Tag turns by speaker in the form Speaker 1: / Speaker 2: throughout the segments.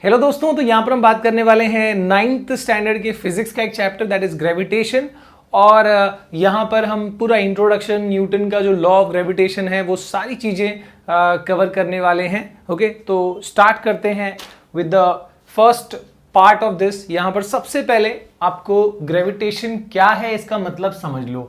Speaker 1: Hello दोस्तों, तो यहाँ पर हम बात करने वाले हैं 9th स्टैंडर्ड के फिजिक्स का एक चैप्टर दैट इज ग्रेविटेशन। और यहाँ पर हम पूरा इंट्रोडक्शन, न्यूटन का जो लॉ ऑफ ग्रेविटेशन है वो सारी चीज़ें कवर करने वाले हैं। ओके, तो स्टार्ट करते हैं with the first part of this. यहाँ पर सबसे पहले आपको ग्रेविटेशन क्या है इसका मतलब समझ लो।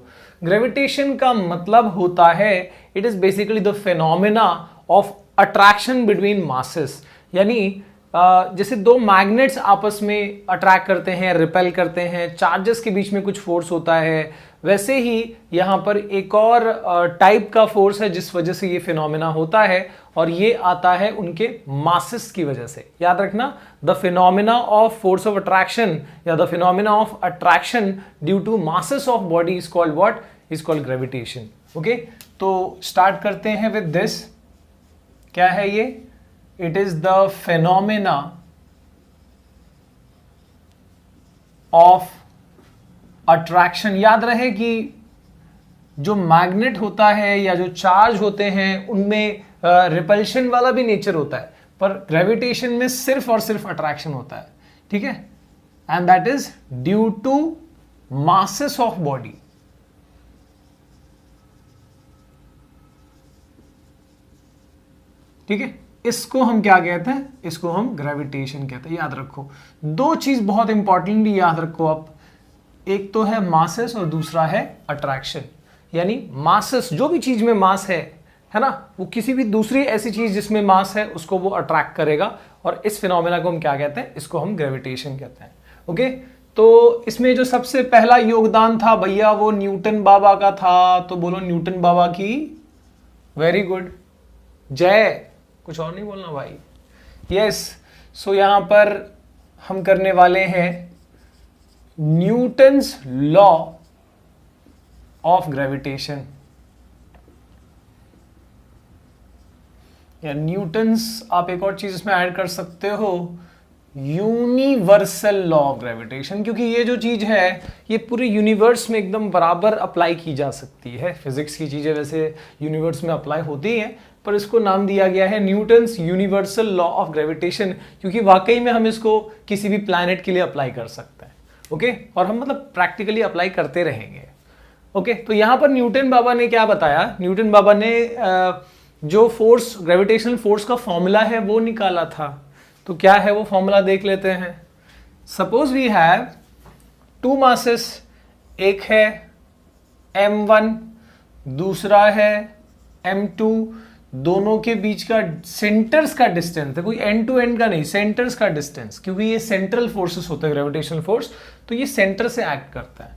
Speaker 1: ग्रेविटेशन का मतलब होता है it is basically the phenomena of attraction between masses. यानी जैसे दो मैग्नेट्स आपस में अट्रैक्ट करते हैं, रिपेल करते हैं, चार्जेस के बीच में कुछ फोर्स होता है, वैसे ही यहाँ पर एक और टाइप का फोर्स है जिस वजह से ये फिनोमेना होता है, और ये आता है उनके मासेस की वजह से। याद रखना, the phenomena of force of attraction या the phenomena of attraction due to masses of body is called what? Is called gravitation. Okay, तो स्टार्ट करते हैं विद दिस। क्या है ये? It is the phenomena of attraction। याद रहे कि जो मैग्नेट होता है या जो चार्ज होते हैं उनमें रिपल्शन वाला भी नेचर होता है, पर ग्रेविटेशन में सिर्फ और सिर्फ अट्रैक्शन होता है। ठीक है, and that is due to masses of body. ठीक है, इसको हम क्या कहते हैं? इसको हम ग्रेविटेशन कहते हैं। याद रखो, दो चीज बहुत इंपॉर्टेंटली याद रखो आप। एक तो है मासेस और दूसरा है अट्रैक्शन। यानी मासेस, जो भी चीज में मास है ना, वो किसी भी दूसरी ऐसी चीज जिसमें मास है उसको वो अट्रैक्ट करेगा, और इस फिनोमेना को हम क्या कहते हैं? इसको हम ग्रेविटेशन कहते हैं। ओके, तो इसमें जो सबसे पहला योगदान था भैया वो न्यूटन बाबा का था। तो बोलो न्यूटन बाबा की वेरी गुड जय। कुछ और नहीं बोलना भाई। यस, सो यहां पर हम करने वाले हैं न्यूटन्स लॉ ऑफ ग्रेविटेशन, या न्यूटन्स, आप एक और चीज इसमें ऐड कर सकते हो, यूनिवर्सल लॉ ऑफ ग्रेविटेशन। क्योंकि ये जो चीज है ये पूरे यूनिवर्स में एकदम बराबर अप्लाई की जा सकती है। फिजिक्स की चीजें वैसे यूनिवर्स में अप्लाई होती हैं, पर इसको नाम दिया गया है Newton's universal law of gravitation, क्योंकि वाकई में हम इसको किसी भी प्लैनेट के लिए अप्लाई कर सकते हैं। ओके, और हम मतलब प्रैक्टिकली अप्लाई करते रहेंगे। ओके, तो यहां पर न्यूटन बाबा ने क्या बताया? न्यूटन बाबा ने जो फोर्स, ग्रेविटेशनल फोर्स का फॉर्मूला है वो निकाला था। तो क्या है वो फॉर्मूला? देख लेते हैं। Suppose we have two masses, एक है m1, दूसरा है m2। दोनों के बीच का सेंटर्स का डिस्टेंस है, कोई एंड टू एंड का नहीं, सेंटर्स का डिस्टेंस, क्योंकि ये सेंट्रल फोर्सेस होते हैं ग्रेविटेशनल फोर्स, तो ये सेंटर से एक्ट करता है।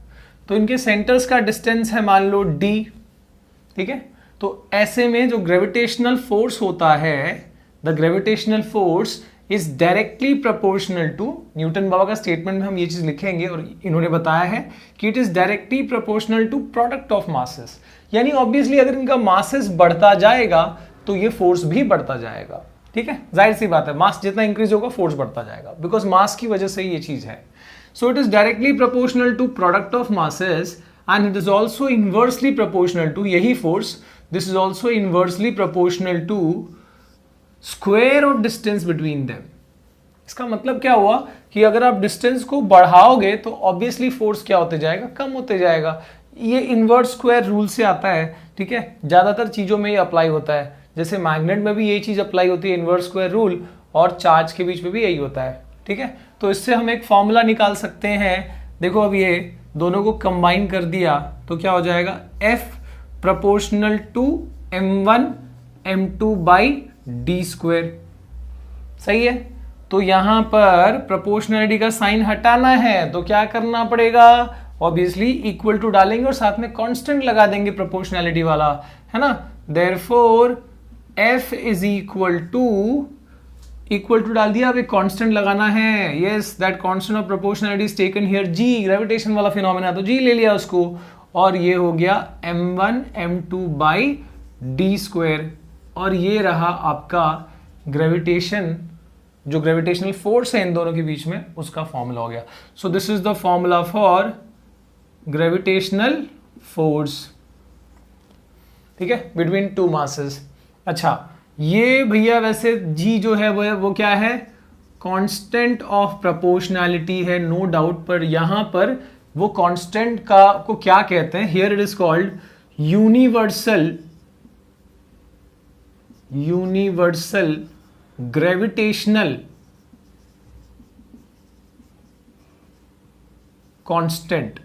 Speaker 1: तो इनके सेंटर्स का डिस्टेंस है मान लो d। ठीक है, तो ऐसे में जो ग्रेविटेशनल फोर्स होता है, the gravitational force is directly proportional to, Newton बाबा का स्टेटमेंट में हम ये चीज लिखेंगे और इन्होंने बताया है कि it is directly proportional to product of masses. यानी ऑब्वियसली अगर इनका मासेस बढ़ता जाएगा तो ये फोर्स भी बढ़ता जाएगा। ठीक है, जाहिर सी बात है, मास जितना इंक्रीज होगा फोर्स बढ़ता जाएगा, बिकॉज मास की वजह से ये चीज है। So it is directly proportional to product of masses and it is also inversely proportional to, यही force, this is also inversely proportional to square of distance between them. इसका मतलब क्या हुआ कि अगर आप डिस्टेंस को बढ़ाओगे तो ऑब्वियसली फोर्स क्या होते जाएगा? कम होते जाएगा। ये इनवर्स स्क्वायर रूल से आता है। ठीक है, ज्यादातर चीजों में ये अप्लाई होता है, जैसे मैग्नेट में भी यही चीज अप्लाई होती है, इनवर्स स्क्वायर रूल, और चार्ज के बीच में भी यही होता है। ठीक है, तो इससे हम एक फॉर्मूला निकाल सकते हैं। देखो, अब ये दोनों को कंबाइन कर दिया तो क्या हो जाएगा? F proportional to m1 m2 by D square. सही है, तो यहां पर प्रोपोर्शनलिटी का साइन हटाना है तो क्या करना पड़ेगा? ऑब्वियसली इक्वल टू डालेंगे और साथ में कांस्टेंट लगा देंगे प्रोपोर्शनलिटी वाला, है ना। Therefore F is equal to डाल दिया, अब एक कांस्टेंट लगाना है। Yes, that constant of proportionality is taken here G, gravitation वाला फिनोमेना, तो G ले लिया उसको, और ये हो गया m1 m2 by D square, और ये रहा आपका ग्रेविटेशन, जो ग्रेविटेशनल फोर्स है इन दोनों के बीच में, उसका फॉर्मूला हो गया। सो this is the formula for gravitational force. ठीक है, बिटवीन टू मासेस। अच्छा, ये भैया वैसे G जो है वो क्या है? कांस्टेंट ऑफ प्रोपोर्शनैलिटी है, नो डाउट, पर यहां पर वो कांस्टेंट का को क्या कहते हैं? Here it is called universal gravitational constant.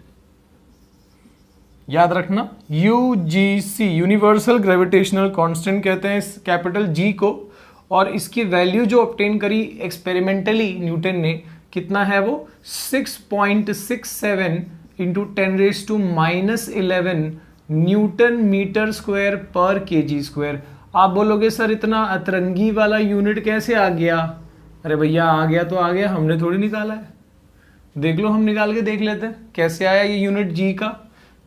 Speaker 1: याद रखना, यूजीसी, यूनिवर्सल ग्रेविटेशनल कांस्टेंट कहते हैं इस कैपिटल जी को। और इसकी वैल्यू जो ऑब्टेन करी एक्सपेरिमेंटली न्यूटन ने, कितना है वो? 6.67 इंटू 10⁻⁻11 न्यूटन मीटर स्क्वायर पर केजी स्क्वायर। आप बोलोगे सर इतना अतरंगी वाला यूनिट कैसे आ गया? अरे भैया आ गया तो आ गया, हमने थोड़ी निकाला है। देख लो, हम निकाल के देख लेते हैं कैसे आया ये यूनिट जी का।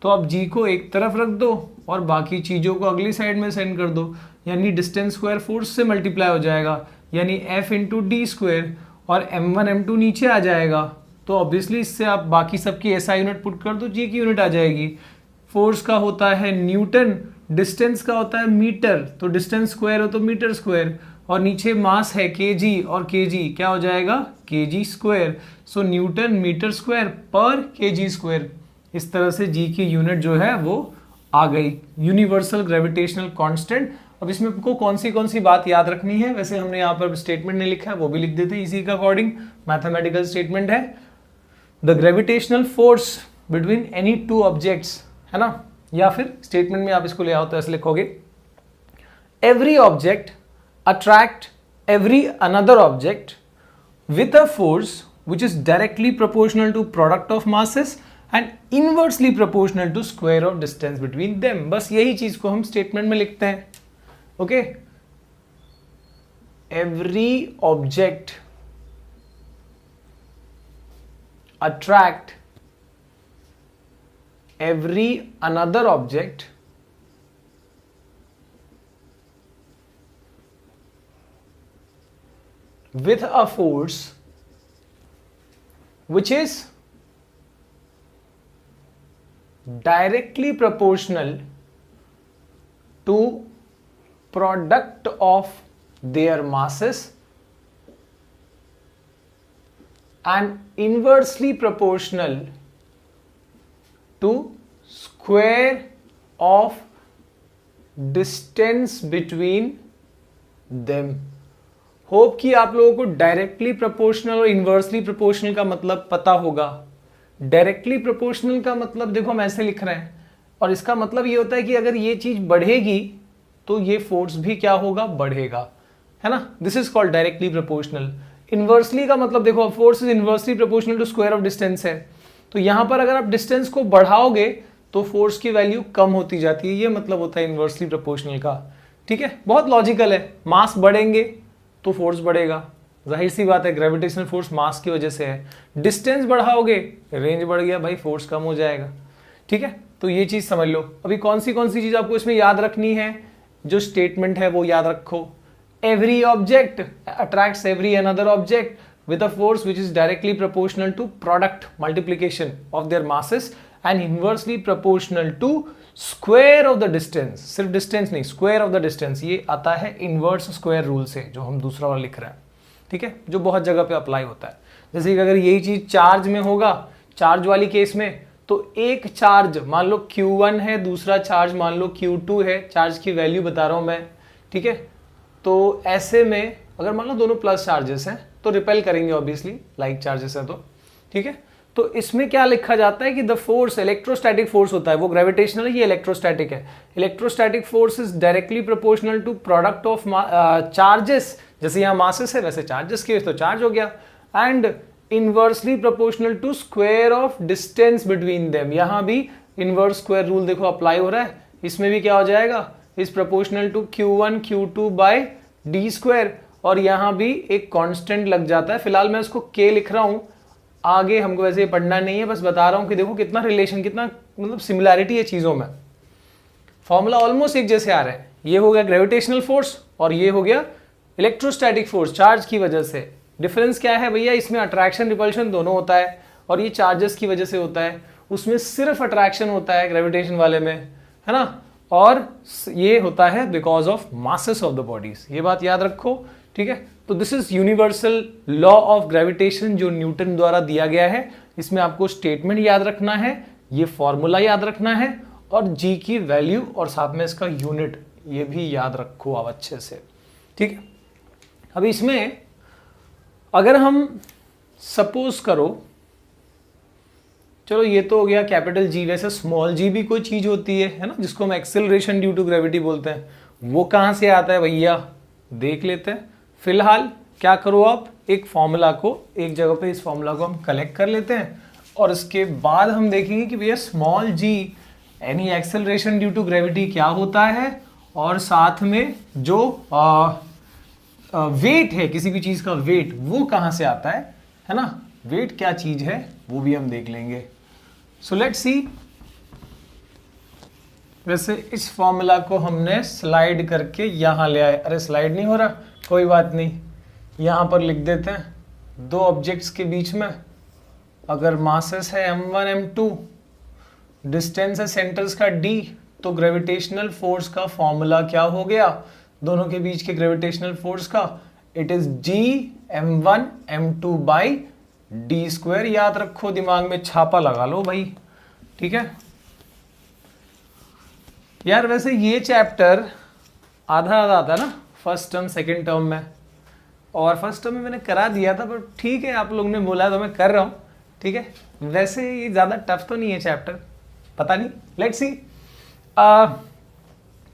Speaker 1: तो आप जी को एक तरफ रख दो और बाकी चीज़ों को अगली साइड में सेंड कर दो, यानी डिस्टेंस स्क्वायर फोर्स से मल्टीप्लाई हो जाएगा, यानी एफ इंटू डी स्क्वायर, और m1 m2 नीचे आ जाएगा। तो ऑब्वियसली इससे आप बाकी सबकी ऐसा यूनिट पुट कर दो, जी की यूनिट आ जाएगी। फोर्स का होता है न्यूटन, डिस्टेंस का होता है मीटर, तो डिस्टेंस स्क्वायर हो तो मीटर स्क्वायर, और नीचे मास है केजी, और केजी क्या हो जाएगा? KG square. So newton metre square पर केजी स्क्वायर। इस तरह से जी की यूनिट जो है वो आ गई, यूनिवर्सल ग्रेविटेशनल कांस्टेंट। अब इसमें आपको कौन सी बात याद रखनी है? वैसे हमने यहाँ पर स्टेटमेंट नहीं लिखा है, वो भी लिख देते हैं इसी का अकॉर्डिंग। मैथमेटिकल स्टेटमेंट है, the gravitational force between any two objects, है ना? या फिर स्टेटमेंट में आप इसको ले आओ तो ऐसे लिखोगे, every object attract every another object with a force which is directly proportional to product of masses and inversely proportional to square of distance between them। बस यही चीज को हम स्टेटमेंट में लिखते हैं। Okay, every object attract every another object with a force which is directly proportional to product of their masses and inversely proportional to square of distance between them। Hope कि आप लोगों को डायरेक्टली प्रोपोर्शनल और inversely proportional का मतलब पता होगा। Directly proportional का मतलब देखो हम ऐसे लिख रहे हैं, और इसका मतलब ये होता है कि अगर ये चीज बढ़ेगी तो ये फोर्स भी क्या होगा? बढ़ेगा, है ना? This is called directly proportional. Inversely का मतलब देखो, force is inversely proportional to square of distance है, तो यहां पर अगर आप डिस्टेंस को बढ़ाओगे तो फोर्स की वैल्यू कम होती जाती है, ये मतलब होता है इनवर्सली प्रोपोर्शनल का। ठीक है, बहुत लॉजिकल है। मास बढ़ेंगे तो फोर्स बढ़ेगा, जाहिर सी बात है, ग्रेविटेशनल फोर्स मास की वजह से है। डिस्टेंस बढ़ाओगे, रेंज बढ़ गया भाई, फोर्स कम हो जाएगा। ठीक है, तो ये चीज समझ लो। अभी कौन सी चीज आपको इसमें याद रखनी है? जो स्टेटमेंट है वो याद रखो, every object attracts every another object with a force which is directly proportional to product multiplication of their masses and inversely proportional to square of the distance। सिर्फ distance नहीं, square of the distance, ये आता है inverse square rule से, जो हम दूसरा वाला लिख रहे हैं। ठीक है, जो बहुत जगह पे अप्लाई होता है। जैसे कि अगर यही चीज चार्ज में होगा, चार्ज वाली केस में, तो एक चार्ज मान लो Q1 है, दूसरा चार्ज मान लो Q2 है, चार्ज की वैल्यू बता रहा हूं मैं। ठीक है, तो ऐसे में अगर मान लो दोनों प्लस चार्जेस हैं तो रिपेल करेंगे ऑब्वियसली, लाइक चार्जेस है तो। ठीक है, तो इसमें क्या लिखा जाता है कि द फोर्स, इलेक्ट्रोस्टैटिक फोर्स होता है, वो ग्रेविटेशनल है, ये इलेक्ट्रोस्टैटिक है। Electrostatic force is directly proportional to product of charges, जैसे यहाँ मासेस है वैसे चार्जेस की, तो चार्ज हो गया, and inversely proportional to square of distance between them. यहाँ भी इनवर्स स्क्वायर रूल देखो अप्लाई हो रहा है, इसमें भी क्या हो जाएगा? Is proportional to Q1 Q2 by D square, और यहां भी एक कांस्टेंट लग जाता है। फिलहाल मैं इसको K लिख रहा हूं, आगे हमको वैसे पढ़ना नहीं है, बस बता रहा हूं कि देखो कितना रिलेशन, कितना मतलब सिमिलैरिटी है चीजों में। फॉर्मूला ऑलमोस्ट एक जैसे आ रहे हैं। ये हो गया ग्रेविटेशनल फोर्स और ये हो गया इलेक्ट्रोस्टैटिक फोर्स, चार्ज की वजह से। डिफरेंस क्या है भैया? इसमें अट्रैक्शन रिपल्शन दोनों होता है, और ये चार्जेस की वजह से होता है। उसमें सिर्फ अट्रैक्शन होता है ग्रेविटेशन वाले में, है ना, और ये होता है because of masses of the bodies. ये बात याद रखो, ठीक है। तो this is universal law of gravitation जो न्यूटन द्वारा दिया गया है। इसमें आपको स्टेटमेंट याद रखना है, ये फॉर्मूला याद रखना है, और जी की वैल्यू और साथ में इसका यूनिट ये भी याद रखो आप अच्छे से, ठीक है। अब इसमें अगर हम सपोज करो, चलो ये तो हो गया कैपिटल जी, वैसे स्मॉल जी भी कोई चीज होती है ना, जिसको हम एक्सेलरेशन ड्यू टू ग्रेविटी बोलते हैं, वो कहां से आता है भैया देख लेते हैं। फिलहाल क्या करो आप, एक फॉर्मूला को एक जगह पे, इस फॉर्मूला को हम कलेक्ट कर लेते हैं और इसके बाद हम देखेंगे कि भैया स्मॉल जी यानी एक्सेलरेशन ड्यू टू ग्रेविटी क्या होता है, और साथ में जो वेट है, किसी भी चीज का वेट वो कहां से आता है ना, वेट क्या चीज है वो भी हम देख लेंगे। So let's see. वैसे इस फॉर्मूला को हमने स्लाइड करके यहां ले आए, अरे स्लाइड नहीं हो रहा, कोई बात नहीं, यहां पर लिख देते हैं। दो ऑब्जेक्ट्स के बीच में अगर मासेस है m1 m2, डिस्टेंस है सेंटर्स का d, तो ग्रेविटेशनल फोर्स का फॉर्मूला क्या हो गया दोनों के बीच के ग्रेविटेशनल फोर्स का, it is g m1 m2 by D square. याद रखो, दिमाग में छापा लगा लो भाई, ठीक है यार। वैसे ये चैप्टर आधा आधा आता है ना, फर्स्ट टर्म सेकंड टर्म में, और फर्स्ट टर्म में मैंने करा दिया था, पर ठीक है आप लोग ने बोला तो मैं कर रहा हूँ, ठीक है। वैसे ये ज़्यादा टफ तो नहीं है चैप्टर, पता नहीं, लेट्स सी।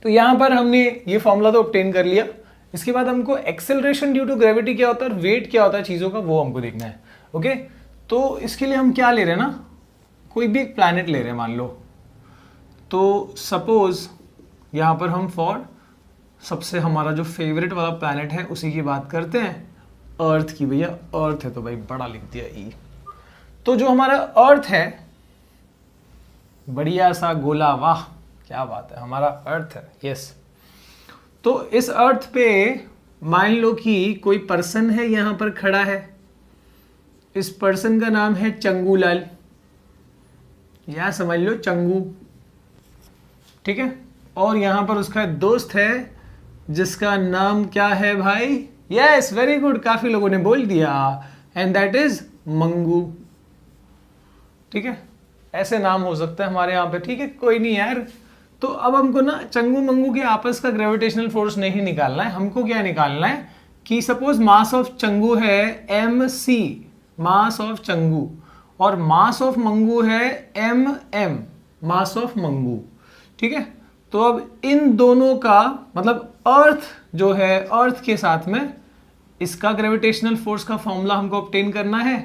Speaker 1: तो यहाँ पर हमने ये फॉर्मूला तो ऑब्टेन कर लिया। इसके बाद हमको एक्सेलरेशन ड्यू टू ग्रेविटी क्या होता है और वेट क्या होता है चीज़ों का, वो हमको देखना है। ओके, तो इसके लिए हम क्या ले रहे हैं ना, कोई भी एक प्लैनेट ले रहे हैं मान लो। तो सपोज यहाँ पर हम फॉर सबसे हमारा जो फेवरेट वाला प्लैनेट है उसी की बात करते हैं, अर्थ की। भैया अर्थ है तो भाई बड़ा लिख दिया ई। तो जो हमारा अर्थ है, बढ़िया सा गोला, वाह क्या बात है, हमारा अर्थ है, यस। तो इस अर्थ पे मान लो कि कोई पर्सन है यहां पर खड़ा है, इस पर्सन का नाम है चंगूलाल, या समझ लो चंगू, ठीक है। और यहां पर उसका दोस्त है जिसका नाम क्या है भाई, यस वेरी गुड, काफी लोगों ने बोल दिया, एंड दैट इज मंगू, ठीक है। ऐसे नाम हो सकते हैं हमारे यहाँ पे, ठीक है, कोई नहीं यार। तो अब हमको ना चंगू मंगू के आपस का ग्रेविटेशनल फोर्स नहीं निकालना है, हमको क्या निकालना है कि सपोज मास ऑफ चंगू है mc, मास ऑफ चंगू, और मास ऑफ मंगू है mm, मास ऑफ मंगू, ठीक है। तो अब इन दोनों का मतलब अर्थ जो है, अर्थ के साथ में इसका ग्रेविटेशनल फोर्स का फॉर्मूला हमको ऑब्टेन करना है,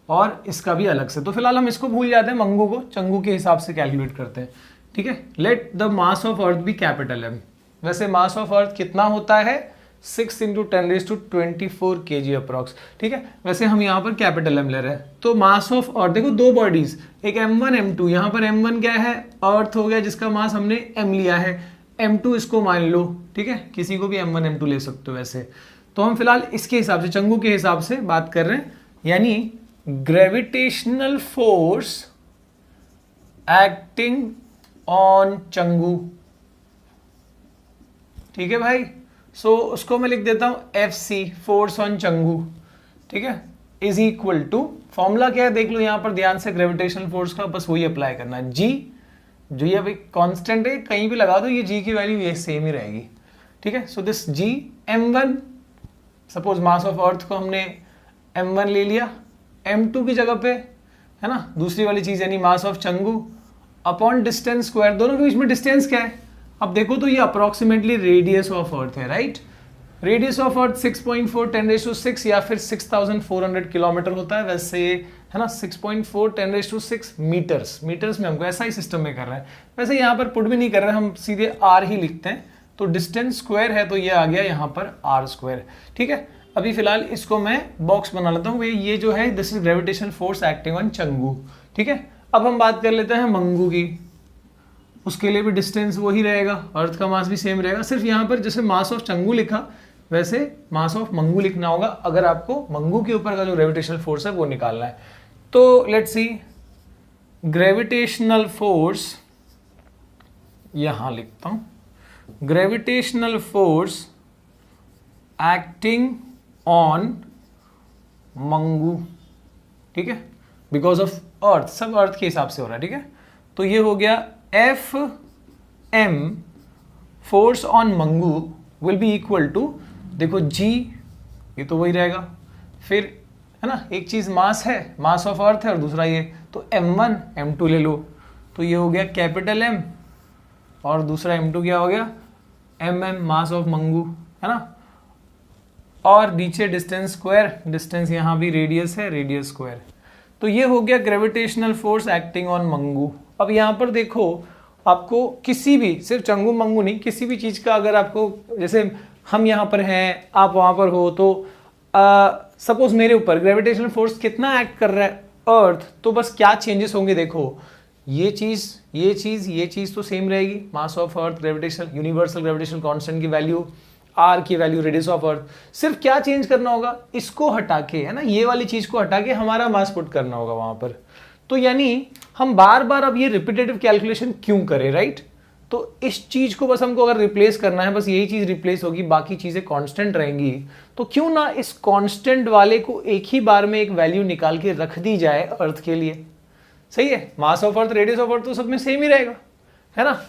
Speaker 1: और इसका भी अलग से। तो फिलहाल हम इसको भूल जाते हैं, मंगू को चंगू के हिसाब से कैलकुलेट करते हैं, ठीक है। Let the mass of earth be capital M। वैसे मास ऑफ अर्थ कितना होता है, 6 × 10⁻24 kg अप्रॉक्स, ठीक है। वैसे हम यहाँ पर कैपिटल M ले रहे हैं। तो मास ऑफ अर्थ देखो, दो बॉडीज, एक m1 m2, यहाँ पर m1 क्या है, अर्थ हो गया जिसका मास हमने m लिया है, m2 इसको मान लो, ठीक है, किसी को भी m1 m2 ले सकते हो वैसे। तो हम फिलहाल इसके हिसाब से, चंगू के हिसाब से बात कर रहे हैं, यानी gravitational force acting on Changu, ठीक है भाई। सो उसको मैं लिख देता हूं FC, फोर्स ऑन चंगू, ठीक है, इज इक्वल टू, फॉर्मूला क्या है देख लो यहां पर ध्यान से, ग्रेविटेशनल फोर्स का बस वही अप्लाई करना है, G, जो ये अभी कांस्टेंट है, कहीं भी लगा दो ये G की वैल्यू ये सेम ही रहेगी, ठीक है। So this G m1, suppose mass of अर्थ को हमने m1 ले लिया, m2 की जगह पे है ना दूसरी वाली चीज यानी mass of Changu upon distance square, दोनों के बीच में डिस्टेंस क्या है, अब देखो तो ये अप्रोक्सीमेटली रेडियस ऑफ अर्थ है, राइट। रेडियस ऑफ अर्थ 6.4 10⁻6 या फिर 6400 किलोमीटर होता है वैसे, है ना, 6.4 10⁻6 मीटर्स, मीटर्स में हमको ऐसा ही सिस्टम में कर रहा है। वैसे यहाँ पर पुट भी नहीं कर रहे, हम सीधे r ही लिखते हैं, तो डिस्टेंस स्क्वायर है तो ये आ गया यहाँ पर r², ठीक है। अभी फिलहाल इसको मैं बॉक्स बना लेता हूँ, ये जो है this is gravitational force acting on Changu, ठीक है। अब हम बात कर लेते हैं मंगू की, उसके लिए भी डिस्टेंस वही रहेगा, अर्थ का मास भी सेम रहेगा, सिर्फ यहाँ पर जैसे मास ऑफ चंगू लिखा वैसे मास ऑफ मंगू लिखना होगा अगर आपको मंगू के ऊपर का जो ग्रेविटेशनल फोर्स है वो निकालना है। तो लेट्स सी, ग्रेविटेशनल फोर्स यहां लिखता हूं, gravitational force acting on Mangu, ठीक है, बिकॉज ऑफ अर्थ, सब अर्थ के हिसाब से हो रहा है, ठीक है। तो ये हो गया एफ एम फोर्स ऑन मंगू विल बी इक्वल टू, देखो जी, ये तो वही रहेगा, फिर है ना, एक चीज मास है, मास ऑफ अर्थ है, और दूसरा ये, तो m1 m2 ले लो, तो ये हो गया कैपिटल M, और दूसरा m2 क्या हो गया, mm, मास ऑफ मंगू, है ना, और नीचे डिस्टेंस स्क्वायर, डिस्टेंस यहाँ भी रेडियस है, रेडियस स्क्वायर। तो ये हो गया gravitational force acting on Mangu. अब यहाँ पर देखो, आपको किसी भी, सिर्फ चंगू मंगू नहीं, किसी भी चीज का अगर आपको, जैसे हम यहाँ पर हैं, आप वहां पर हो, तो सपोज मेरे ऊपर ग्रेविटेशनल फोर्स कितना एक्ट कर रहा है अर्थ, तो बस क्या चेंजेस होंगे, देखो ये चीज तो सेम रहेगी, मास of earth, gravitational, universal gravitational constant की वैल्यू, आर की वैल्यू, रेडियस ऑफ अर्थ, सिर्फ क्या चेंज करना होगा, इसको हटा के, है ना, ये वाली चीज को हटा के हमारा मास पुट करना होगा वहां पर। तो यानी हम बार बार अब ये रिपीटेटिव कैलकुलेशन क्यों करें, राइट। तो इस चीज को बस हमको अगर रिप्लेस करना है, बस यही चीज रिप्लेस होगी, बाकी चीजें कांस्टेंट रहेंगी, तो क्यों ना इस कांस्टेंट वाले को एक ही बार में एक वैल्यू निकाल के रख दी जाए अर्थ के लिए, सही है। मास of earth, radius of earth तो सब में सेम ही रहेगा, है ना।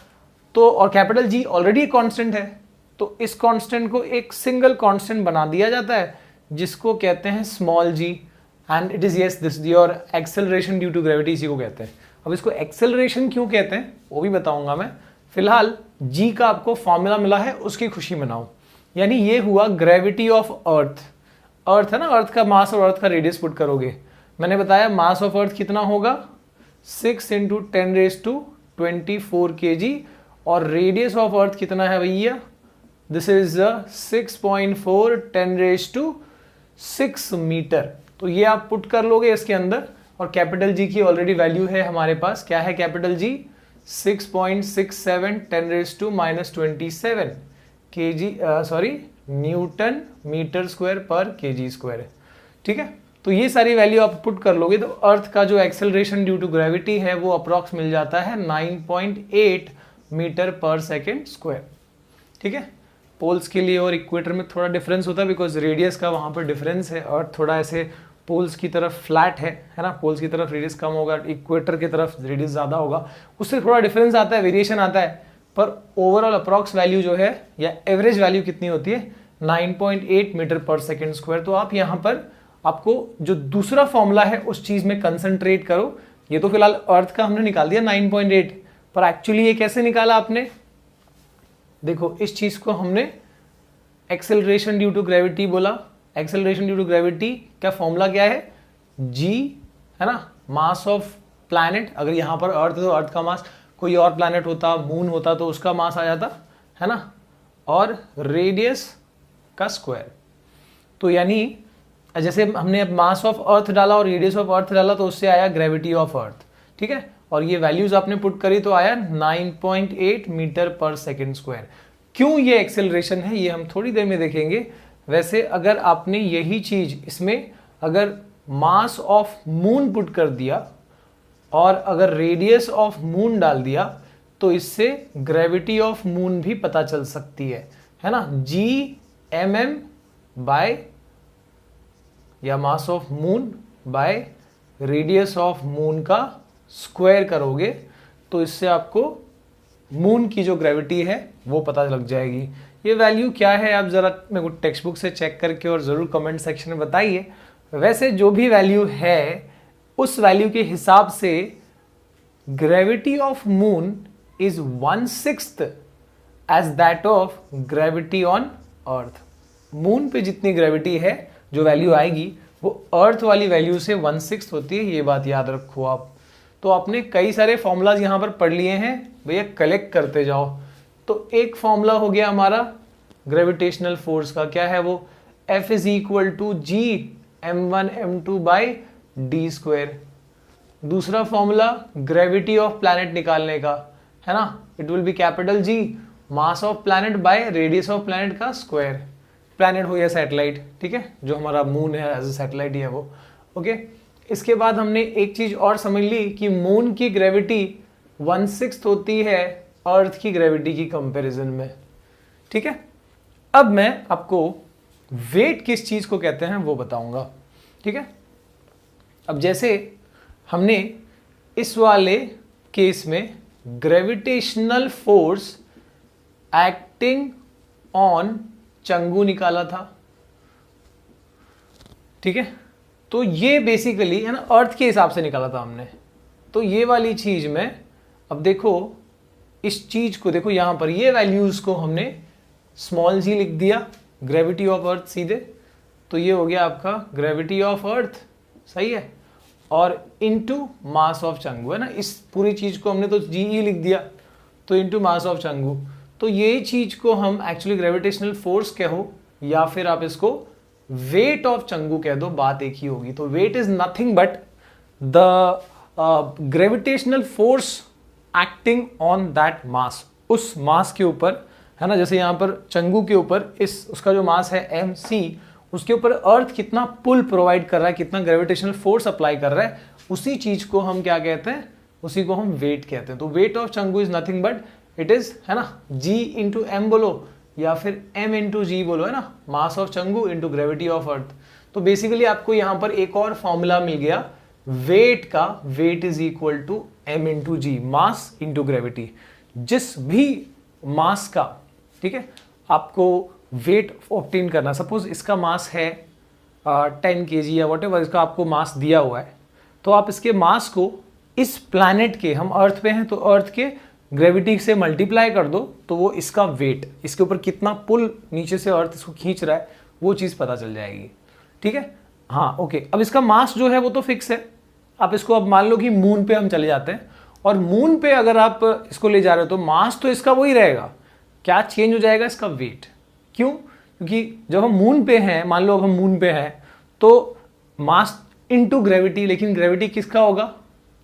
Speaker 1: तो और कैपिटल जी ऑलरेडी कांस्टेंट है, तो इस कांस्टेंट को एक सिंगल कांस्टेंट बना दिया जाता है, जिसको कहते हैं small G, and it is yes this your acceleration due to gravity, इसी को कहते हैं। अब इसको एक्सेलरेशन क्यों कहते हैं वो भी बताऊंगा मैं, फिलहाल जी का आपको फॉर्मूला मिला है, उसकी खुशी मनाओ। यानी ये हुआ ग्रेविटी ऑफ अर्थ, अर्थ है ना, अर्थ का मास और अर्थ का रेडियस पुट करोगे, मैंने बताया मास ऑफ अर्थ कितना होगा 6 × 10⁻24 kg, और रेडियस ऑफ अर्थ कितना है भैया, दिस इज 6.4 10⁻6 मीटर। तो ये आप पुट कर लोगे इसके अंदर, और कैपिटल जी की ऑलरेडी वैल्यू है हमारे पास, क्या है capital G, 6.67 10⁻27 kg, sorry newton metre square पर kg स्क्वायर, ठीक है। तो ये सारी वैल्यू आप पुट कर लोगे, तो अर्थ का जो एक्सेलरेशन ड्यू टू ग्रेविटी है वो अप्रॉक्स मिल जाता है 9.8 मीटर पर सेकेंड स्क्वायर, ठीक है। पोल्स के लिए और इक्वेटर में थोड़ा डिफरेंस होता है, बिकॉज रेडियस का वहां पर डिफरेंस है, अर्थ थोड़ा ऐसे पोल्स की तरफ फ्लैट है ना, पोल्स की तरफ रेडियस कम होगा, इक्वेटर की तरफ रेडियस ज्यादा होगा, उससे थोड़ा डिफरेंस आता है, वेरिएशन आता है, पर ओवरऑल अप्रॉक्स वैल्यू जो है, या एवरेज वैल्यू कितनी होती है 9.8 मीटर पर सेकेंड स्क्वायर। तो आप यहाँ पर आपको जो दूसरा फॉर्मूला है उस चीज में कंसंट्रेट करो। ये तो फिलहाल अर्थ का हमने निकाल दिया 9.8, पर एक्चुअली ये कैसे निकाला आपने, देखो इस चीज को हमने एक्सेलरेशन ड्यू टू ग्रेविटी बोला। एक्सेलरेशन ड्यू टू ग्रेविटी का फॉर्मूला क्या है, जी, है ना, मास ऑफ प्लैनेट, अगर यहां पर अर्थ है तो अर्थ का मास, कोई और प्लैनेट होता, मून होता तो उसका मास आ जाता, है ना, और रेडियस का स्क्वायर। तो यानी जैसे हमने अब मास ऑफ अर्थ डाला और रेडियस ऑफ अर्थ डाला, तो उससे आया ग्रेविटी ऑफ अर्थ, ठीक है, और ये वैल्यूज आपने पुट करी तो आया 9.8 मीटर पर सेकेंड स्क्वायर। क्यों ये एक्सेलरेशन है ये हम थोड़ी देर में देखेंगे। वैसे अगर आपने यही चीज इसमें अगर मास ऑफ मून पुट कर दिया और अगर रेडियस ऑफ मून डाल दिया, तो इससे ग्रेविटी ऑफ मून भी पता चल सकती है ना, Gmm बाय, या mass of moon bye radius of moon का स्क्वायर करोगे, तो इससे आपको मून की जो ग्रेविटी है वो पता लग जाएगी। ये वैल्यू क्या है आप जरा मेरे को टेक्स्ट बुक से चेक करके और जरूर कमेंट सेक्शन में बताइए। वैसे जो भी वैल्यू है उस वैल्यू के हिसाब से gravity of moon is 1/6 as that of gravity on earth. Moon पे जितनी ग्रेविटी है जो वैल्यू आएगी वो अर्थ वाली वैल्यू से 1/6 होती है, ये बात याद रखो आप। तो आपने कई सारे फॉर्मूलाज यहां पर पढ़ लिए हैं भैया, कलेक्ट करते जाओ। तो एक फॉर्मूला हो गया हमारा ग्रेविटेशनल फोर्स का, क्या है वो, F is equal to G m1 m2 by D square. दूसरा फॉर्मूला ग्रेविटी ऑफ प्लैनेट निकालने का है ना, it will be capital G mass of planet by radius of planet का स्क्वायर, प्लैनेट हो या सैटेलाइट, ठीक है, जो हमारा मून है एज ए सैटेलाइट ही है वो, ओके। इसके बाद हमने एक चीज और समझ ली कि मून की ग्रेविटी 1/6 होती है अर्थ की ग्रेविटी की कंपैरिजन में, ठीक है। अब मैं आपको वेट किस चीज को कहते हैं वो बताऊंगा, ठीक है। अब जैसे हमने इस वाले केस में gravitational force acting on Changu निकाला था, ठीक है। तो ये बेसिकली है ना अर्थ के हिसाब से निकाला था हमने। तो ये वाली चीज में अब देखो इस चीज को देखो, यहां पर ये वैल्यूज को हमने स्मॉल जी लिख दिया, ग्रेविटी ऑफ अर्थ सीधे। तो ये हो गया आपका ग्रेविटी ऑफ अर्थ, सही है, और इनटू मास ऑफ चंगू, है ना। इस पूरी चीज को हमने तो जीई लिख दिया, तो इनटू मास ऑफ चंगू। तो ये चीज को हम एक्चुअली ग्रेविटेशनल फोर्स कहो या फिर आप इसको वेट ऑफ चंगू कह दो, बात एक ही होगी। तो weight is nothing but the gravitational force acting on that mass, उस मास के ऊपर, है ना। जैसे यहां पर चंगू के ऊपर इस उसका जो मास है mc, उसके ऊपर अर्थ कितना पुल प्रोवाइड कर रहा है, कितना ग्रेविटेशनल फोर्स अप्लाई कर रहा है, उसी चीज को हम क्या कहते हैं, उसी को हम वेट कहते हैं। तो weight of Changu is nothing but it is, है ना, g इंटू एम बोलो या फिर m इंटू जी बोलो, है ना, mass of Changu into gravity of earth. तो बेसिकली आपको यहां पर एक और फॉर्मूला मिल गया वेट का, weight is equal to m into G, mass into gravity. जिस भी मास का, ठीक है, आपको वेट ऑब्टेन करना, सपोज इसका मास है 10 kg या व्हाटएवर इसका आपको मास दिया हुआ है, तो आप इसके मास को इस प्लैनेट के, हम अर्थ पे हैं तो अर्थ के ग्रेविटी से मल्टीप्लाई कर दो, तो वो इसका वेट, इसके ऊपर कितना पुल नीचे से अर्थ इसको खींच रहा है, वो चीज़ पता चल जाएगी, ठीक है। हाँ ओके, अब इसका मास जो है वो तो फिक्स है। आप इसको अब मान लो कि मून पे हम चले जाते हैं, और मून पे अगर आप इसको ले जा रहे हो तो मास तो इसका वही रहेगा, क्या चेंज हो जाएगा, इसका वेट। क्यों? क्योंकि जब हम मून पे हैं, मान लो अब हम मून पे हैं, तो मास इनटू ग्रेविटी, लेकिन ग्रेविटी किसका होगा,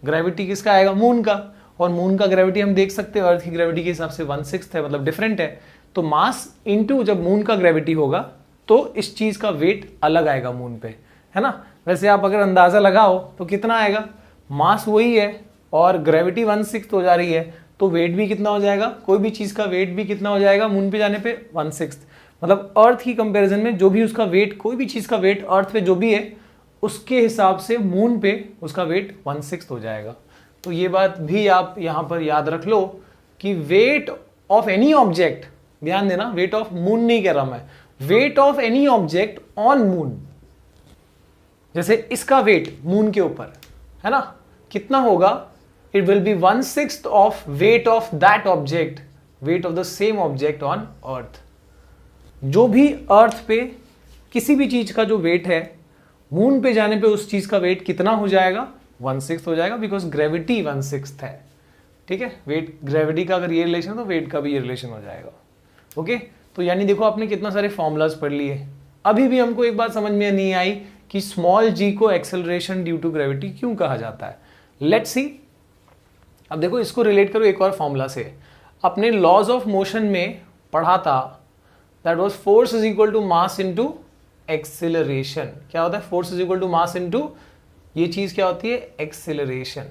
Speaker 1: ग्रेविटी किसका आएगा, मून का। और मून का ग्रेविटी हम देख सकते हैं अर्थ की ग्रेविटी के हिसाब से 1/6 है, मतलब डिफरेंट है। तो मास इनटू जब मून का ग्रेविटी होगा तो इस चीज का वेट अलग आएगा मून पे, है ना। वैसे आप अगर अंदाजा लगाओ तो कितना आएगा, मास वही है और ग्रेविटी 1/6 हो जा रही है, तो वेट भी कितना हो जाएगा, कोई भी चीज का वेट भी कितना हो जाएगा मून पे जाने पे 1/6। मतलब अर्थ की कंपैरिजन में जो भी उसका वेट, कोई भी चीज का वेट अर्थ पे जो भी है उसके हिसाब से मून पे उसका वेट 1/6 हो जाएगा। तो ये बात भी आप यहां पर याद रख लो कि वेट ऑफ एनी ऑब्जेक्ट, ध्यान देना, वेट ऑफ मून नहीं कह रहा मैं, wait of any object on moon. जैसे इसका वेट मून के ऊपर है ना, कितना होगा, it will be 1/6 of weight of that object, weight of the same object on earth. जो भी अर्थ पे किसी भी चीज का जो वेट है, मून पे जाने पे उस चीज का वेट कितना हो जाएगा, 1/6 हो जाएगा, बिकॉज ग्रेविटी 1/6 है, ठीक है। वेट ग्रेविटी का अगर ये रिलेशन है तो वेट का भी ये रिलेशन हो जाएगा, ओके। तो यानी देखो आपने कितना सारे फॉर्मूलाज पढ़ लिए। अभी भी हमको एक बात समझ में नहीं आई कि स्मॉल जी को एक्सेलरेशन ड्यू टू ग्रेविटी क्यों कहा जाता है। लेट्स सी, अब देखो इसको रिलेट करो एक और फॉर्मूला से। अपने लॉज ऑफ मोशन में पढ़ा था, that was force is equal to mass into acceleration. क्या होता है, force is equal to mass into, ये चीज क्या होती है, एक्सेलरेशन।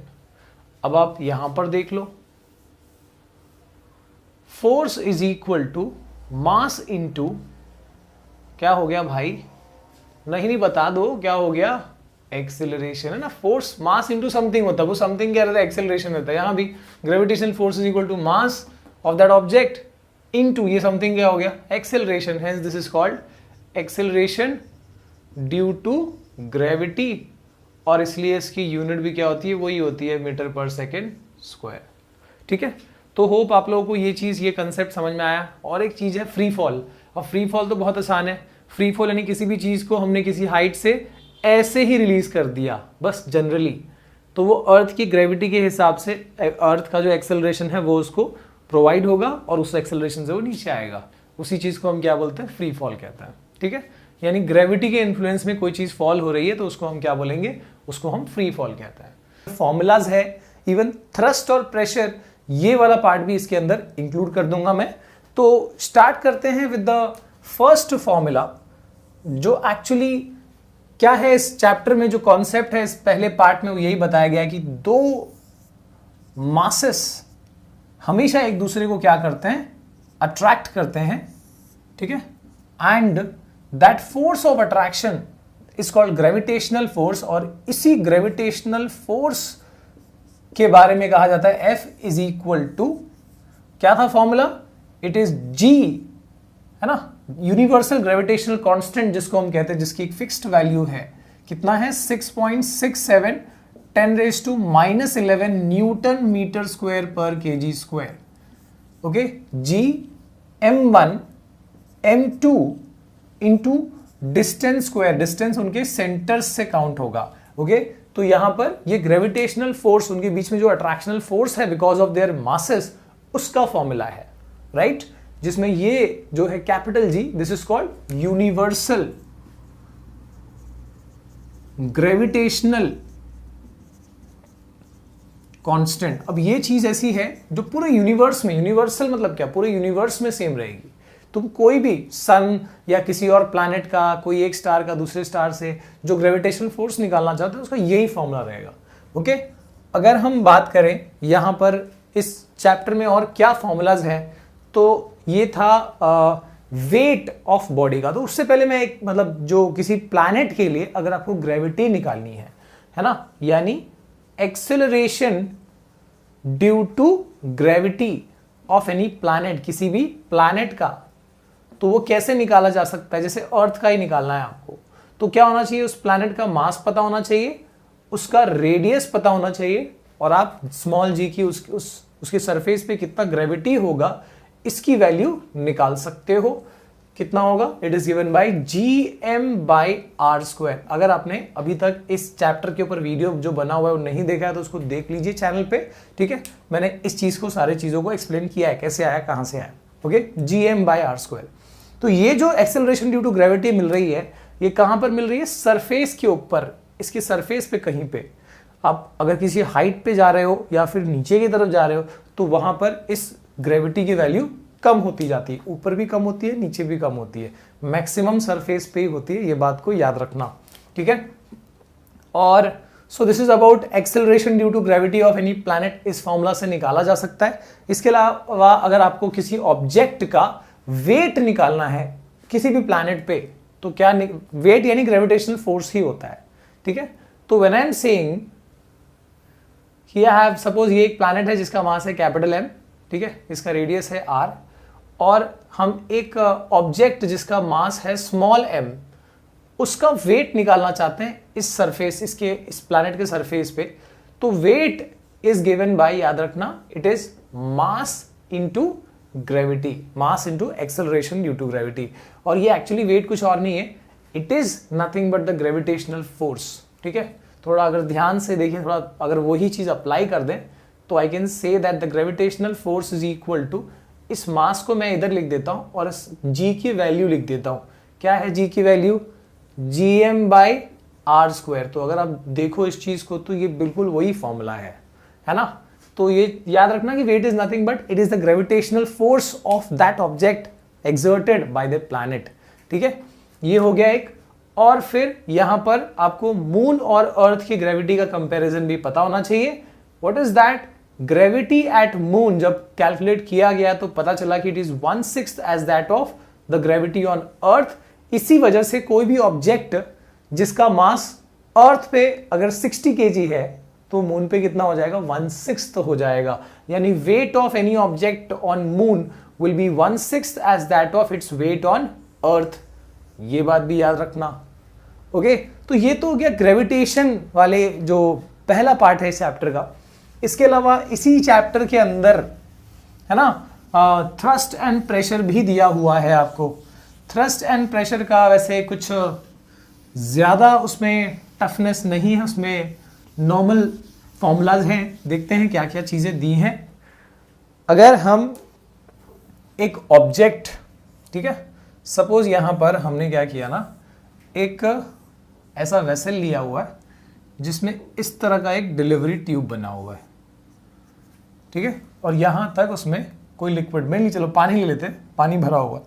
Speaker 1: अब आप यहां पर देख लो, force is equal to mass into, क्या हो गया भाई, नहीं बता दो क्या हो गया, एक्सेलरेशन, है ना। फोर्स मास इनटू समथिंग होता है, वो समथिंग क्या रहता है, एक्सेलरेशन रहता है। यहां भी gravitational force is equal to mass of that object into ये समथिंग क्या हो गया, acceleration. Hence this is called acceleration due to gravity, और इसलिए इसकी यूनिट भी क्या होती है, वही होती है मीटर पर सेकेंड स्क्वायर, ठीक है। तो होप आप लोगों को ये चीज, ये कंसेप्ट समझ में आया। और एक चीज है फ्री फॉल। और फ्री फॉल तो बहुत आसान है। फ्री फॉल यानी किसी भी चीज को हमने किसी हाइट से ऐसे ही रिलीज कर दिया, बस जनरली, तो वो अर्थ की ग्रेविटी के हिसाब से अर्थ का जो एक्सेलरेशन है वो उसको प्रोवाइड होगा और उस एक्सेलरेशन से वो नीचे आएगा। उसी चीज को हम क्या बोलते हैं, फ्री फॉल कहते हैं, ठीक है। यानी ग्रेविटी के इन्फ्लुएंस में कोई चीज फॉल हो रही है तो उसको हम क्या बोलेंगे, उसको हम फ्री फॉल कहते हैं। फॉर्मूलाज है, इवन थ्रस्ट और प्रेशर, ये वाला पार्ट भी इसके अंदर इंक्लूड कर दूंगा मैं। तो स्टार्ट करते हैं विद द फर्स्ट फॉर्मूला, जो एक्चुअली क्या है इस चैप्टर में जो कॉन्सेप्ट है इस पहले पार्ट में, वो यही बताया गया है कि दो मासेस हमेशा एक दूसरे को क्या करते हैं, अट्रैक्ट करते हैं, ठीक है, and that force of attraction is called gravitational force, और इसी ग्रेविटेशनल फोर्स के बारे में कहा जाता है F इज इक्वल टू, क्या था फॉर्मूला, इट इज G, है ना, यूनिवर्सल ग्रेविटेशनल कांस्टेंट जिसको हम कहते हैं, जिसकी एक फिक्स्ड वैल्यू है, कितना है 6.67 10⁻⁻11 न्यूटन मीटर स्क्वायर पर KG square. Okay, G m1 m2 into distance square, distance उनके सेंटर्स से काउंट होगा। ओके, तो यहां पर ये ग्रेविटेशनल फोर्स, उनके बीच में जो अट्रैक्शनल फोर्स है बिकॉज ऑफ देयर मासेस, उसका फॉर्मूला है, राइट, जिसमें ये जो है capital G, this is called universal gravitational constant. अब ये चीज ऐसी है जो पूरे यूनिवर्स में, यूनिवर्सल मतलब क्या, पूरे यूनिवर्स में सेम रहेगी। तुम कोई भी सन या किसी और प्लैनेट का, कोई एक स्टार का दूसरे स्टार से जो ग्रेविटेशनल फोर्स निकालना चाहते हो, उसका यही फॉर्मूला रहेगा। ओके, अगर हम बात करें यहां पर इस चैप्टर में और क्या फॉर्मूलाज हैं, तो ये था वेट ऑफ बॉडी का। तो उससे पहले मैं एक, मतलब जो किसी प्लैनेट के लिए अगर आपको ग्रेविटी निकालनी है ना, यानी acceleration due to gravity of any planet, किसी भी प्लैनेट का, तो वो कैसे निकाला जा सकता है। जैसे अर्थ का ही निकालना है आपको, तो क्या होना चाहिए, उस प्लैनेट का मास पता होना चाहिए, उसका रेडियस पता होना चाहिए, और आप स्मॉल g की उसके सरफेस पे कितना ग्रेविटी होगा इसकी वैल्यू निकाल सकते हो। कितना होगा, it is given by Gm/r²। अगर आपने अभी तक इस चैप्टर के ऊपर वीडियो जो बना हुआ है वो नहीं देखा है तो उसको देख लीजिए चैनल पे, ठीक है। मैंने इस चीज को, सारी चीजों को एक्सप्लेन किया है, कैसे आया, कहां से आया। Okay, Gm/r²। तो ये जो एक्सेलरेशन ड्यू टू ग्रेविटी मिल रही है, ये कहां पर मिल रही है, सरफेस के ऊपर, इसके सरफेस पे कहीं पे। आप अगर किसी हाइट पे जा रहे हो या फिर नीचे की तरफ जा रहे हो, तो वहां पर इस ग्रेविटी की वैल्यू कम होती जाती है, ऊपर भी कम होती है, नीचे भी कम होती है, मैक्सिमम सरफेस पे ही होती है, ये बात को याद रखना, ठीक है। और so this is about acceleration due to gravity of any planet, इस फॉर्मूला से निकाला जा सकता है। इसके अलावा अगर आपको किसी ऑब्जेक्ट का वेट निकालना है किसी भी प्लैनेट पे, तो क्या वेट यानी ग्रेविटेशनल फोर्स ही होता है, ठीक है। तो व्हेन आई एम सेइंग कि आई हैव, सपोज ये एक प्लैनेट है जिसका मास है कैपिटल M, ठीक है, इसका रेडियस है R, और हम एक ऑब्जेक्ट जिसका मास है स्मॉल m, उसका वेट निकालना चाहते हैं इस सरफेस, इस प्लैनेट के सरफेस पे, तो वेट इज गिवन बाय, याद रखना, it is mass into gravity, mass into acceleration due to gravity. और ये एक्चुअली वेट कुछ और नहीं है, it is nothing but the gravitational force, ठीक है। थोड़ा अगर ध्यान से देखिए, थोड़ा अगर वही चीज अप्लाई कर दें, तो I can say that the gravitational force is equal to, इस मास को मैं इधर लिख देता हूं और इस G की वैल्यू लिख देता हूं। क्या है G की वैल्यू, Gm/r²। तो अगर आप देखो इस चीज को, तो ये बिल्कुल वही फॉर्मूला है ना। तो ये याद रखना कि weight is nothing but it is the gravitational force of that object exerted by the planet, ठीक है। ये हो गया एक। और फिर यहां पर आपको मून और अर्थ की ग्रेविटी का कंपैरिजन भी पता होना चाहिए। What is that, gravity at moon जब कैलकुलेट किया गया तो पता चला कि it is 1/6 as that of the gravity on earth. इसी वजह से कोई भी ऑब्जेक्ट जिसका मास अर्थ पे अगर 60 kg है, तो मून पे कितना हो जाएगा, 1/6 हो जाएगा। यानी weight of any object on moon will be 1/6 as that of its weight on earth. ये बात भी याद रखना। ओके, तो ये तो हो गया ग्रेविटेशन वाले जो पहला पार्ट है इस चैप्टर का। इसके अलावा इसी चैप्टर के अंदर, है ना, थ्रस्ट एंड प्रेशर भी दिया हुआ है आपको। थ्रस्ट एंड प्रेशर का वैसे कुछ ज्यादा उसमें टफनेस नहीं है, उसमें नॉर्मल फॉर्मूलाज हैं। देखते हैं क्या क्या चीजें दी हैं। अगर हम एक ऑब्जेक्ट, ठीक है, सपोज यहां पर हमने क्या किया ना, एक ऐसा वेसल लिया हुआ है जिसमें इस तरह का एक डिलीवरी ट्यूब बना हुआ है, ठीक है, और यहां तक उसमें कोई लिक्विड में नहीं, चलो पानी ले लेते हैं, पानी भरा हुआ,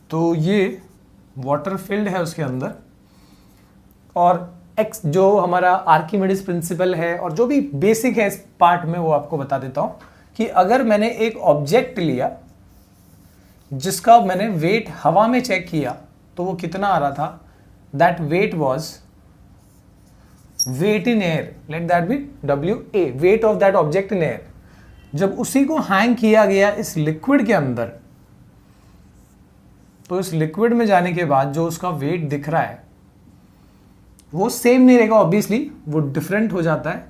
Speaker 1: तो ये वाटर फिल्ड है उसके अंदर। और एक्स जो हमारा आर्किमिडीज प्रिंसिपल है और जो भी बेसिक है इस पार्ट में, वो आपको बता देता हूं कि अगर मैंने एक ऑब्जेक्ट लिया जिसका मैंने वेट हवा में चेक किया, तो वो कितना आ रहा था, that weight was weight in air, let that be WA, weight of that object in air. जब उसी को हैंग किया गया इस लिक्विड के अंदर, तो इस लिक्विड में जाने के बाद जो उसका वेट दिख रहा है वो सेम नहीं रहेगा, ऑब्वियसली वो डिफरेंट हो जाता है।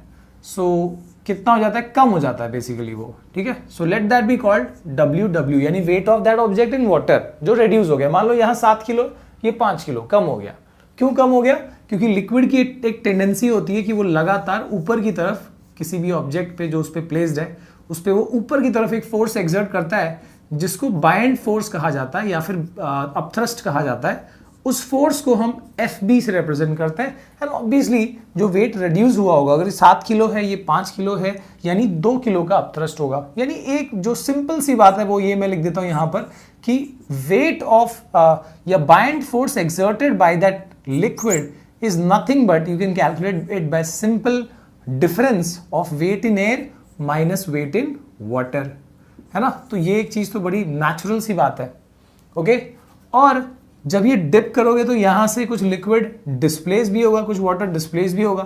Speaker 1: सो कितना हो जाता है, कम हो जाता है बेसिकली वो, ठीक है। So let that be called WW, यानी weight of that object in water, जो रिड्यूस हो गया। मान लो यहाँ 7 किलो, ये 5 किलो कम हो गया। क्यों कम हो गया? क्योंकि लिक्विड की एक टेंडेंसी होती है कि वो लगातार ऊपर की तरफ किसी भी ऑब्जेक्ट पे जो उस पर प्लेस्ड है उस पर वो ऊपर की तरफ एक फोर्स एक्सर्ट करता है, जिसको बाइंड फोर्स कहा जाता है या फिर अपथ्रस्ट कहा जाता है। उस फोर्स को हम FB से रिप्रेजेंट करते हैं। एंड ऑब्वियसली जो वेट रिड्यूस हुआ होगा, अगर 7 किलो है, ये 5 किलो है, यानी 2 किलो का अपथ्रस्ट होगा। यानी एक जो सिंपल सी बात है वो ये मैं लिख देता हूं यहां पर कि वेट ऑफ या buoyant force exerted by that liquid is nothing but you can calculate it by simple difference of weight in air minus weight in water, है ना। तो ये एक चीज तो बड़ी नेचुरल सी बात है, ओके। और जब ये डिप करोगे तो यहां से कुछ लिक्विड डिस्प्लेस भी होगा, कुछ वाटर डिस्प्लेस भी होगा।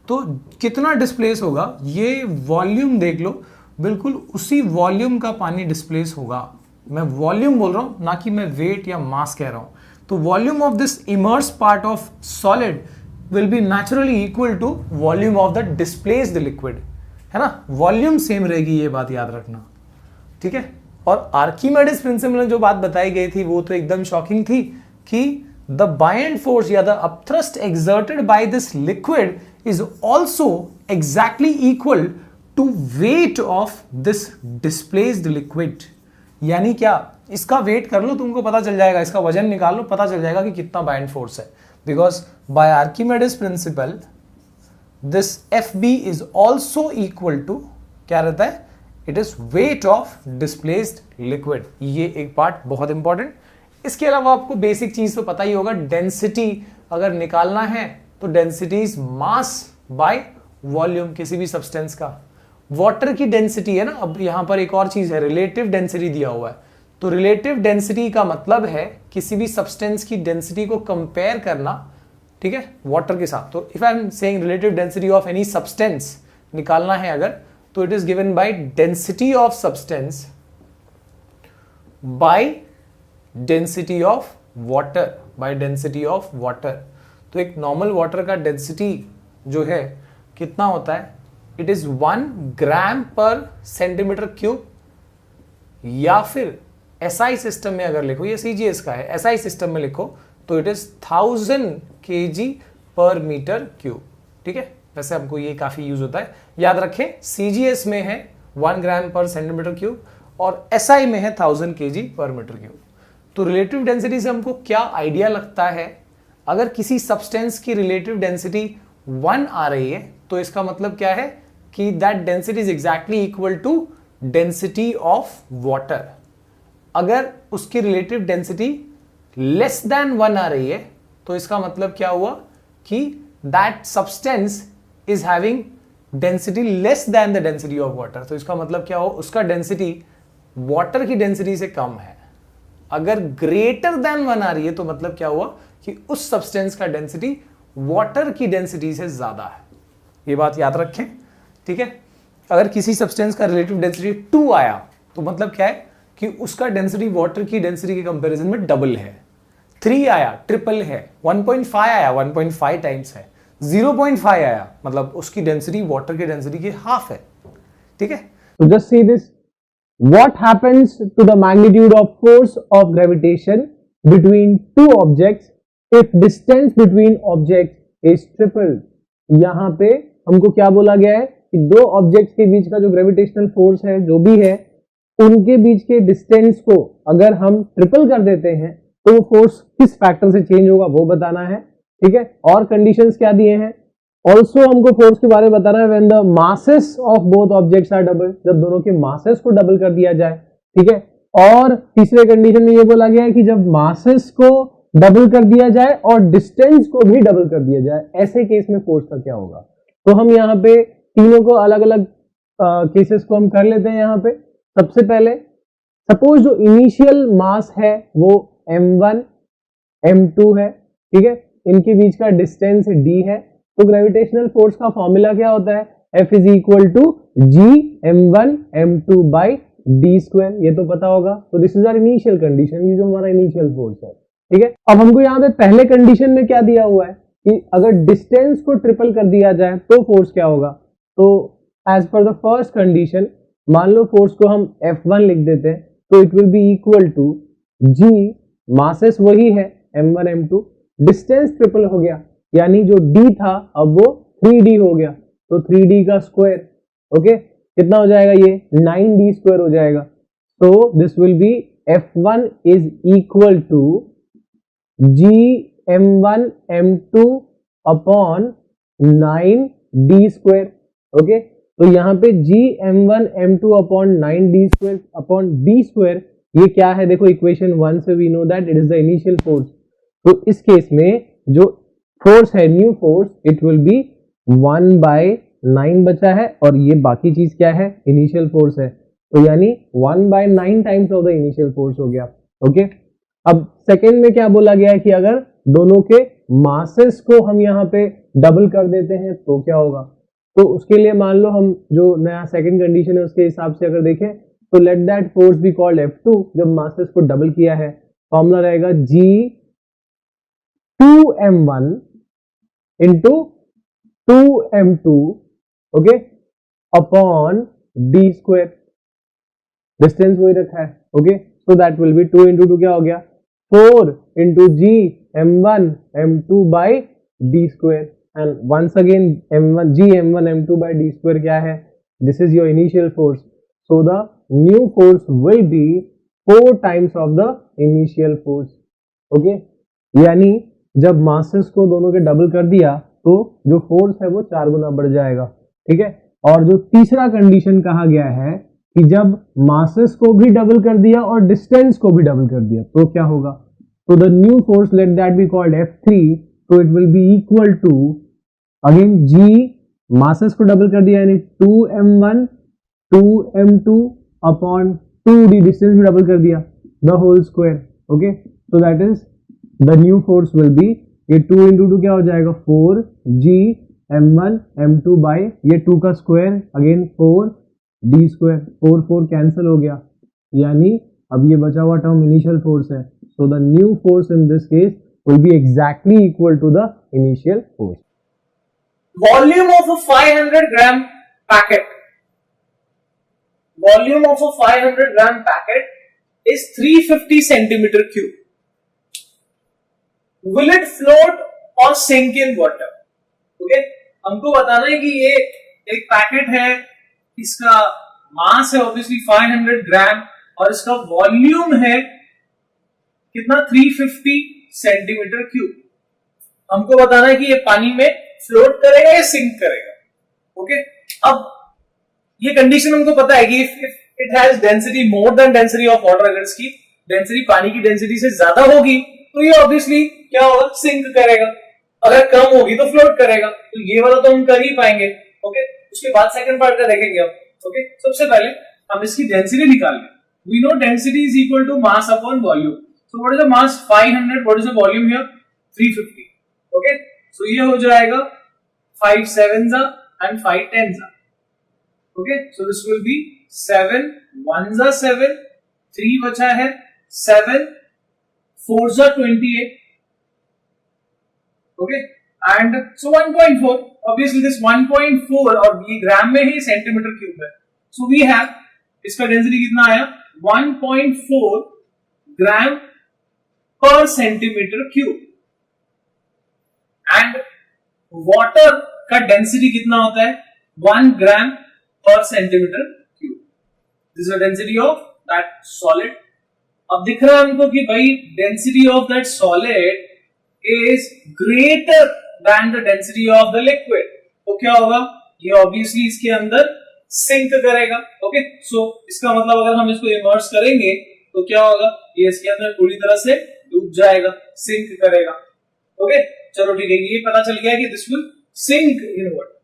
Speaker 1: तो कितना डिस्प्लेस होगा, ये वॉल्यूम देख लो, बिल्कुल उसी वॉल्यूम का पानी डिस्प्लेस होगा। मैं वॉल्यूम बोल रहा हूं, ना कि मैं वेट या मास कह रहा हूं। तो volume of this immerse part of solid will be naturally equal to volume of the displaced liquid, है ना। वॉल्यूम सेम रहेगी, ये बात याद रखना, ठीक है। और आर्किमेडिस प्रिंसिपल में जो बात बताई गई थी वो तो एकदम शॉकिंग थी कि द बाइंड फोर्स या the upthrust exerted by this liquid is also exactly equal to weight of this displaced liquid. यानी क्या, इसका वेट कर लो, तुमको पता चल जाएगा, इसका वजन निकाल लो, पता चल जाएगा कि कितना बाइंड फोर्स है। Because by Archimedes principle this FB is also equal to, क्या रहता है, it is weight of displaced liquid. ये एक पार्ट बहुत इंपॉर्टेंट। इसके अलावा आपको बेसिक चीज तो पता ही होगा, डेंसिटी अगर निकालना है तो density is mass by volume किसी भी सब्सटेंस का। वाटर की डेंसिटी है ना, अब यहां पर एक और चीज है, रिलेटिव डेंसिटी दिया हुआ है। तो रिलेटिव डेंसिटी का मतलब है किसी भी सब्सटेंस की डेंसिटी को कंपेयर करना, ठीक है, वाटर के साथ। तो if I am saying relative density of any substance निकालना है अगर, तो it is given by density of substance by density of water, by density of water. तो एक नॉर्मल वाटर का डेंसिटी जो है कितना होता है, इट इज 1 ग्राम पर सेंटीमीटर क्यूब, या फिर SI सिस्टम में अगर लिखो, ये CGS का है, SI सिस्टम में लिखो तो इट इज 1000 kg पर मीटर क्यूब, ठीक है। वैसे हमको ये काफी यूज होता है, याद रखें CGS में है 1 ग्राम पर सेंटीमीटर क्यूब और SI में है 1000 kg पर मीटर क्यूब। तो रिलेटिव डेंसिटी से हमको क्या आइडिया लगता है, अगर किसी सब्सटेंस की रिलेटिव डेंसिटी 1 आ रही है तो इसका मतलब क्या है कि that density is exactly equal to density of water. अगर उसकी रिलेटिव डेंसिटी लेस देन 1 आ रही है तो इसका मतलब क्या हुआ कि that substance is having density less than the density of water. तो इसका मतलब क्या हो, उसका डेंसिटी वाटर की डेंसिटी से कम है। अगर ग्रेटर देन 1 आ रही है तो मतलब क्या हुआ कि उस सब्सटेंस का डेंसिटी वाटर की डेंसिटी से ज्यादा है। ये बात याद रखें, ठीक है। अगर किसी सब्सटेंस का रिलेटिव डेंसिटी 2 आया तो मतलब क्या है कि उसका डेंसिटी वाटर की डेंसिटी के कंपैरिजन में डबल है। 3 आया ट्रिपल है, 1.5 आया 1.5 टाइम्स है, 0.5 आया मतलब उसकी डेंसिटी वाटर की डेंसिटी की हाफ है, ठीक है।
Speaker 2: तो just see this, what happens to the magnitude of force of gravitation between two objects if distance between objects is tripled। यहां पे हमको क्या बोला गया है कि दो ऑब्जेक्ट्स के बीच का जो ग्रेविटेशनल फोर्स है जो भी है, उनके बीच के डिस्टेंस को अगर हम ट्रिपल कर देते हैं तो वो फोर्स किस फैक्टर से चेंज होगा वो बताना है, ठीक है। और कंडीशंस क्या दिए हैं, ऑल्सो हमको फोर्स के बारे में बताना है when the masses of both objects are double, जब दोनों के मासेस को डबल कर दिया जाए, ठीक है। और तीसरे कंडीशन में ये बोला गया है कि जब मासेस को डबल कर दिया जाए और डिस्टेंस को भी डबल कर दिया जाए, ऐसे केस में फोर्स का क्या होगा। तो हम यहाँ पे तीनों को अलग अलग केसेस को हम कर लेते हैं। यहाँ पे सबसे पहले सपोज जो इनिशियल मास है वो m1 m2 है, ठीक है, इनके बीच का डिस्टेंस d है। तो ग्रेविटेशनल फोर्स का फॉर्मूला क्या होता है, F is equal to G m1 m2 by D square, ये तो पता होगा। तो this is our initial condition, ये जो हमारा इनिशियल फोर्स है, ठीक है। अब हमको यहाँ पे पहले कंडीशन में क्या दिया हुआ है कि अगर डिस्टेंस को ट्रिपल कर दिया जाए तो फोर्स क्या होगा। तो as per the first condition मान लो फोर्स को हम F1 लिख देते हैं, तो it will be equal to G, masses वही है m1 m2, डिस्टेंस ट्रिपल हो गया, यानी जो D था अब वो 3D हो गया, तो 3D का स्क्वायर, ओके, कितना हो जाएगा ये 9D स्क्वायर हो जाएगा। तो this will be F1 is equal to G m1 m2 upon 9D square, okay. तो यहाँ पे G m1 m2 upon 9D square upon D square, ये क्या है देखो, इक्वेशन 1 से we know that it is the initial force. तो इस केस में जो फोर्स है, new force, it will be 1/9 बचा है, और ये बाकी चीज क्या है, इनिशियल फोर्स है, तो यानी 1/9 times of the initial force हो गया, ओके। अब सेकेंड में क्या बोला गया है कि अगर दोनों के मासेस को हम यहाँ पे डबल कर देते हैं तो क्या होगा। तो उसके लिए मान लो हम जो नया सेकंड कंडीशन है उसके हिसाब से अगर देखें तो let that force be called F2, जब मासेस को डबल किया है, फॉर्मूला रहेगा G 2m1 into 2m2, okay, upon D square, distance वही रखा है, okay. So that will be 2 into 2 क्या हो गया 4 into G m1 m2 by D square, and once again m1 G m1 m2 by D square क्या है, this is your initial force, so the new force will be 4 times of the initial force, okay। यानी जब masses को दोनों के double कर दिया तो जो फोर्स है वो 4 गुना बढ़ जाएगा, ठीक है। और जो तीसरा कंडीशन कहा गया है कि जब मासेस को भी डबल कर दिया और डिस्टेंस को भी डबल कर दिया तो क्या होगा। तो the new force let that be called F3, तो it will be equal to again G, masses को डबल कर दिया यानी 2m1 2m2 upon 2D, distance भी डबल कर दिया, the whole square, okay. So that is the new force will be, ये 2 into 2 क्या हो जाएगा 4G m1 m2 बाई ये 2 का square again 4D square, 4 4 cancel हो गया, यानी अब ये बचा हुआ टर्म इनिशियल फोर्स है। So the new force in this case will be exactly equal to the initial force.
Speaker 1: Volume of a 500 gram packet. Volume of a 500 gram packet is 350 centimeter cube. Will it float or sink in water? Okay? हमको बताना है कि ये एक packet है, इसका मास है obviously 500 ग्राम और इसका वॉल्यूम है कितना 350 सेंटीमीटर क्यूब। हमको बताना है कि ये पानी में फ्लोट करेगा या सिंक करेगा, ओके। अब ये कंडीशन हमको पता है कि if it has density more than density of water, अगर इसकी डेंसिटी पानी की डेंसिटी से ज्यादा होगी तो ये ऑब्वियसली क्या होगा, सिंक करेगा, अगर कम होगी तो फ्लोट करेगा। तो ये वाला तो हम कर ही पाएंगे, ओके। उसके बाद सेकंड पार्ट का देखेंगे अब, ओके। सबसे पहले हम इसकी डेंसिटी निकाल लें। We know density is equal to mass upon volume. So what is the mass 500? What is the volume here? 350. Okay. So ये हो जाएगा 5 sevens and 5 tens. Okay. So this will be 7 ones are 7, 3 बचा है 7, 4s are 28. Okay. And so 1.4. Obviously this 1.4 और ये ग्राम में ही centimetre cube है. So we have इसका डेंसिटी कितना आया 1.4 ग्राम पर सेंटीमीटर क्यूब। एंड वाटर का डेंसिटी कितना होता है 1 ग्राम पर centimetre cube. This is the density of that solid. अब दिख रहा है हमको कि भाई density of that solid is greater than the density of the liquid, तो क्या होगा, ये ऑब्वियसली इसके अंदर सिंक करेगा, ओके। सो इसका मतलब अगर हम इसको इमर्स करेंगे तो क्या होगा, ये इसके अंदर पूरी तरह से डूब जाएगा, सिंक करेगा, ओके। चलो ठीक है, ये पता चल गया कि this will sink in water.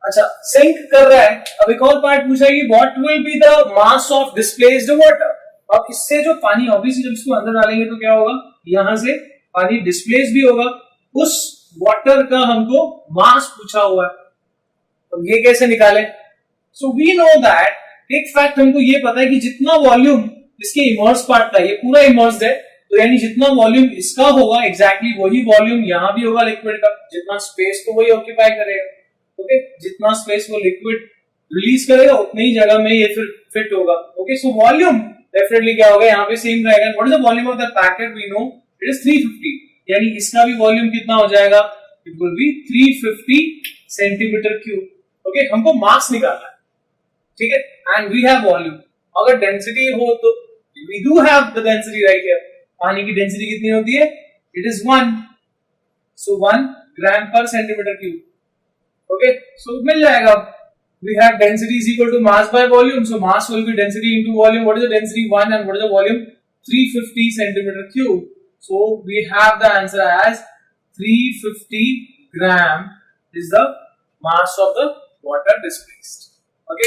Speaker 1: अच्छा, सिंक कर रहा है। अब एक और पार्ट पूछा है कि what will be the mass of displaced water. अब इससे जो पानी ऑब्वियसली जब इसको अंदर डालेंगे तो क्या होगा, यहां से पानी डिस्प्लेस भी होगा, उस वाटर का हमको मास पूछा हुआ है, तो ये कैसे निकाले? सो वी नो दैट एक फैक्ट हमको ये पता है कि जितना वॉल्यूम इसके इमर्स पार्ट का, ये पूरा इमर्स्ड है, तो यानी जितना वॉल्यूम इसका होगा एग्जैक्टली वही वॉल्यूम यहां भी होगा लिक्विड का, जितना स्पेस तो वही ऑक्यूपाई करेगा, ओके, जितना स्पेस वो लिक्विड रिलीज करेगा उतनी ही जगह में ये फिर फिट होगा, ओके। सो वॉल्यूम डेफिनेटली क्या होगा, यहाँ पे सेम रहेगा। What is the volume of the packet? We know it is 350, यानी इसका भी वॉल्यूम कितना हो जाएगा? It will be 350 centimetre cube, okay. हमको मास निकालना है, ठीक है, एंड वी हैव वॉल्यूम। अगर डेंसिटी हो तो we do have the density right here. पानी की डेंसिटी कितनी होती है? इट इज 1, सो 1 ग्राम पर सेंटीमीटर क्यूब, ओके। सो मिल जाएगा, we have density is equal to mass by volume, so mass will be density into volume. What is the density? 1, and what is the volume? 350 centimeter cube. So we have the answer as 350 gram is the mass of the water displaced, okay.